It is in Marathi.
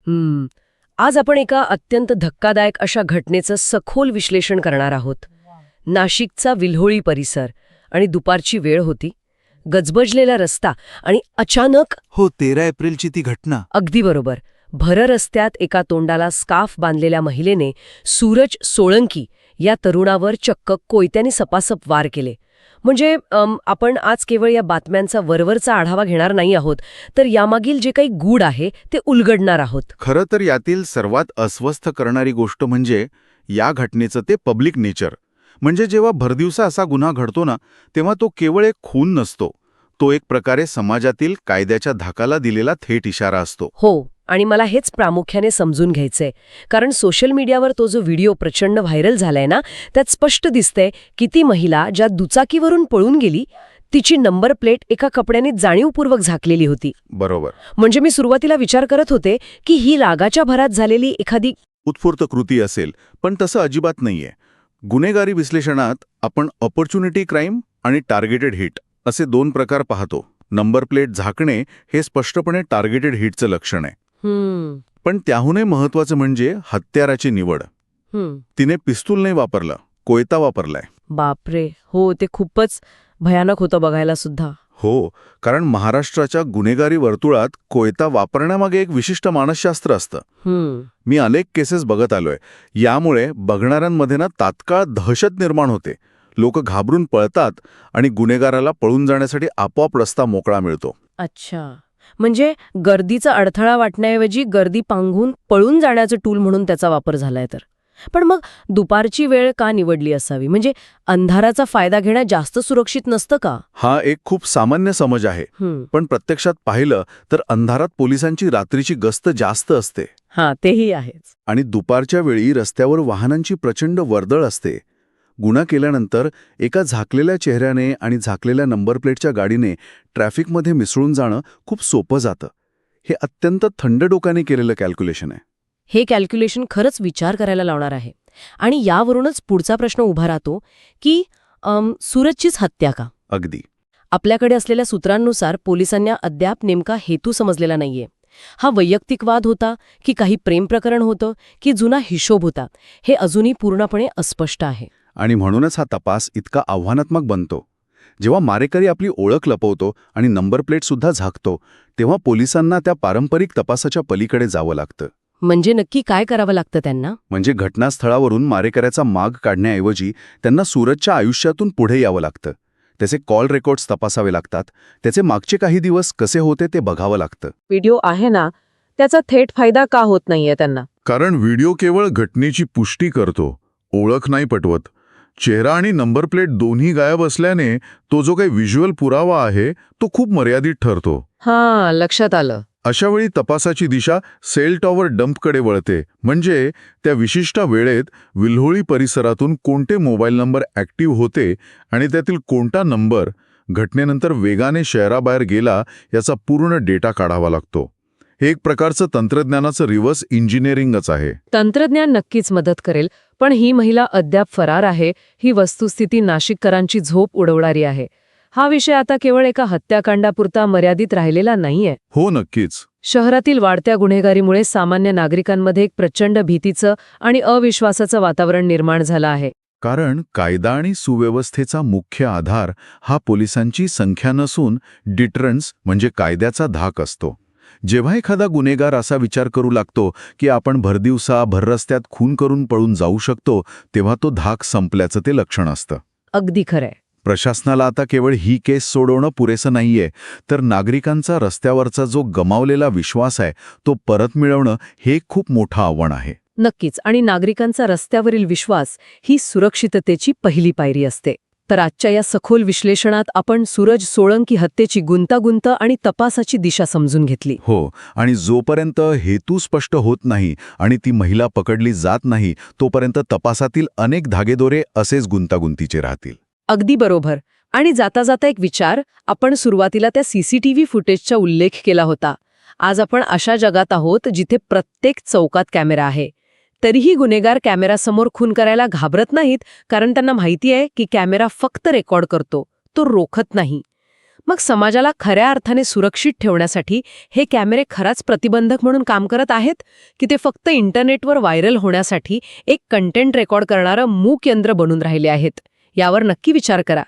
हम्म. आज आपण एका अत्यंत धक्कादायक अशा घटनेचं सखोल विश्लेषण करणार आहोत. नाशिकचा विल्होळी परिसर आणि दुपारची वेळ होती. गजबजलेला रस्ता आणि अचानक हो 13 एप्रिलची ती घटना. अगदी बरोबर, भर रस्त्यात एका तोंडाला स्कार्फ बांधलेल्या महिलेने सूरज सोळंकी या तरुणावर चक्क कोयत्याने सपासप वार केले. म्हणजे आपण आज केवळ या बातम्यांचा वरवरचा आढावा घेणार नाही आहोत, तर यामागील जे काही गूढ आहे ते उलगडणार आहोत. खरं तर यातील सर्वात अस्वस्थ करणारी गोष्ट म्हणजे या घटनेचं ते पब्लिक नेचर. म्हणजे जेव्हा भरदिवसा असा गुन्हा घडतो ना, तेव्हा तो केवळ एक खून नसतो. तो एक प्रकारे समाजातील कायद्याच्या धाकाला दिलेला थेट इशारा असतो. हो, आणि मला हेच प्रामुख्याने समजून घ्यायचंय, कारण सोशल मीडियावर तो जो व्हिडिओ प्रचंड व्हायरल झालाय ना, त्यात स्पष्ट दिसतंय की ती महिला ज्या दुचाकीवरून पळून गेली तिची नंबर प्लेट एका कपड्याने जाणीवपूर्वक झाकलेली होती. बरोबर. म्हणजे मी सुरुवातीला विचार करत होते की ही रागाच्या भरात झालेली एखादी उत्स्फूर्त कृती असेल, पण तसं अजिबात नाहीये. गुन्हेगारी विश्लेषणात आपण ऑपॉर्च्युनिटी क्राईम आणि टार्गेटेड हिट असे दोन प्रकार पाहतो. नंबर प्लेट झाकणे हे स्पष्टपणे टार्गेटेड हिटचं लक्षण आहे. पण त्याहूनही महत्वाचं म्हणजे हत्याराची निवड. तिने पिस्तूल नाही वापरलं, कोयता वापरलाय. बापरे, हो, ते खूपच भयानक होतं बघायला सुद्धा. हो, कारण महाराष्ट्राच्या गुन्हेगारी वर्तुळात कोयता वापरण्यामागे एक विशिष्ट मानसशास्त्र असतं. मी अनेक केसेस बघत आलोय. यामुळे बघणाऱ्यांमध्ये ना तात्काळ दहशत निर्माण होते. लोक घाबरून पळतात आणि गुन्हेगाराला पळून जाण्यासाठी आपोआप रस्ता मोकळा मिळतो. अच्छा, म्हणजे गर्दीचा अडथळा वाटण्याऐवजी गर्दी पांघून पळून जाण्याचं टूल म्हणून त्याचा वापर झालाय तर. पण मग दुपारची वेळ का निवडली असावी? म्हणजे अंधाराचा फायदा घेणं जास्त सुरक्षित नसतं का? हा एक खूप सामान्य समज आहे. पण प्रत्यक्षात पाहिलं तर अंधारात पोलिसांची रात्रीची गस्त जास्त असते. हां, तेही आहेच. आणि दुपारच्या वेळी रस्त्यावर वाहनांची प्रचंड वर्दळ असते. गुन्हा केल्यानंतर एका झाकलेल्या चेहऱ्याने आणि झाकलेल्या नंबर प्लेटच्या गाडीने ट्रॅफिकमध्ये मिसळून जाणं खूप सोपं जातं. हे अत्यंत थंड डोक्याने केलेलं कॅल्क्युलेशन आहे. हे कॅल्क्युलेशन खरंच विचार करायला लावणार आहे. आणि यावरूनच पुढचा प्रश्न उभा राहतो की सूरजचीच हत्या का? अगदी. आपल्याकडे असलेल्या सूत्रांनुसार पोलिसांना अद्याप नेमका हेतू समजलेला नाहीये. हा वैयक्तिक वाद होता की काही प्रेम प्रकरण होतं की जुना हिशोब होता, हे अजूनही पूर्णपणे अस्पष्ट आहे. आणि म्हणूनच हा तपास इतका आव्हानात्मक बनतो. जेव्हा मारेकरी आपली ओळख लपवतो आणि नंबर प्लेटसुद्धा झाकतो, तेव्हा पोलिसांना त्या पारंपरिक तपासाच्या पलीकडे जावं लागतं. म्हणजे नक्की काय करावं लागतं त्यांना? म्हणजे घटनास्थळावरून मारेकऱ्याचा माग काढण्याऐवजी त्यांना सूरजच्या आयुष्यातून पुढे यावं लागतं. त्याचे कॉल रेकॉर्ड्स तपासावे लागतात. त्याचे मागचे काही दिवस कसे होते ते बघावं लागतं. व्हिडिओ आहे ना, त्याचा थेट फायदा का होत नाहीये त्यांना? कारण व्हिडिओ केवळ घटनेची पुष्टी करतो, ओळख नाही पटवत. चेहरा आणि नंबर प्लेट दोन्ही गायब असल्याने तो जो काही व्हिज्युअल पुरावा आहे तो खूप मर्यादित ठरतो. हां, लक्षात आलं. अशावेळी तपासाची दिशा सेल टॉवर डंपकडे वळते. म्हणजे त्या विशिष्ट वेळेत विल्होळी परिसरातून कोणते मोबाईल नंबर ॲक्टिव्ह होते आणि त्यातील कोणता नंबर घटनेनंतर वेगाने शहराबाहेर गेला याचा पूर्ण डेटा काढावा लागतो. हे एक प्रकारचं तंत्रज्ञानाचं रिव्हर्स इंजिनिअरिंगच आहे. तंत्रज्ञान नक्कीच मदत करेल, पण ही महिला अद्याप फरार आहे ही वस्तुस्थिती नाशिककरांची झोप उडवणारी आहे. हा विषय आता केवळ एका हत्याकांडापुरता मर्यादित राहिलेला नाहीये. हो, नक्कीच. शहरातील वाढत्या गुन्हेगारीमुळे सामान्य नागरिकांमध्ये एक प्रचंड भीतीचं आणि अविश्वासाचं वातावरण निर्माण झालं आहे. कारण कायदा आणि सुव्यवस्थेचा मुख्य आधार हा पोलिसांची संख्या नसून डिटरन्स म्हणजे कायद्याचा धाक असतो. जेव्हा एखादा गुन्हेगार असा विचार करू लागतो की आपण भरदिवसा भररस्त्यात खून करून पळून जाऊ शकतो, तेव्हा तो धाक संपल्याचं ते लक्षण असतं. अगदी खरंय. प्रशासनाला आता केवळ ही केस सोडवणं पुरेसं नाहीये, तर नागरिकांचा रस्त्यावरचा जो गमावलेला विश्वास आहे तो परत मिळवणं हे खूप मोठं आव्हान आहे. नक्कीच. आणि नागरिकांचा रस्त्यावरील विश्वास ही सुरक्षिततेची पहिली पायरी असते. तर आजच्या या सखोल विश्लेषणात आपण सूरज सोळंकी हत्येची गुंतागुंत आणि तपासाची दिशा समजून घेतली. हो, आणि जोपर्यंत हेतू स्पष्ट होत नाही आणि ती महिला पकडली जात नाही, तोपर्यंत तपासातील अनेक धागेदोरे असेच गुंतागुंतीचे राहतील. अगदी बरोबर. आणि जाता जाता एक विचार, आपण सुरुवातीला त्या सीसीटीव्ही फुटेजचा उल्लेख केला होता. आज आपण अशा जगात आहोत जिथे प्रत्येक चौकात कॅमेरा आहे. तरीही गुन्हेगार कॅमेरासमोर खून करायला घाबरत नाहीत, कारण त्यांना माहिती आहे की कॅमेरा फक्त रेकॉर्ड करतो, तो रोखत नाही. मग समाजाला खऱ्या अर्थाने सुरक्षित ठेवण्यासाठी हे कॅमेरे खराच प्रतिबंधक म्हणून काम करत आहेत की ते फक्त इंटरनेटवर व्हायरल होण्यासाठी एक कंटेंट रेकॉर्ड करणारं मूक यंत्र बनून राहिले आहेत? यावर नक्की विचार करा.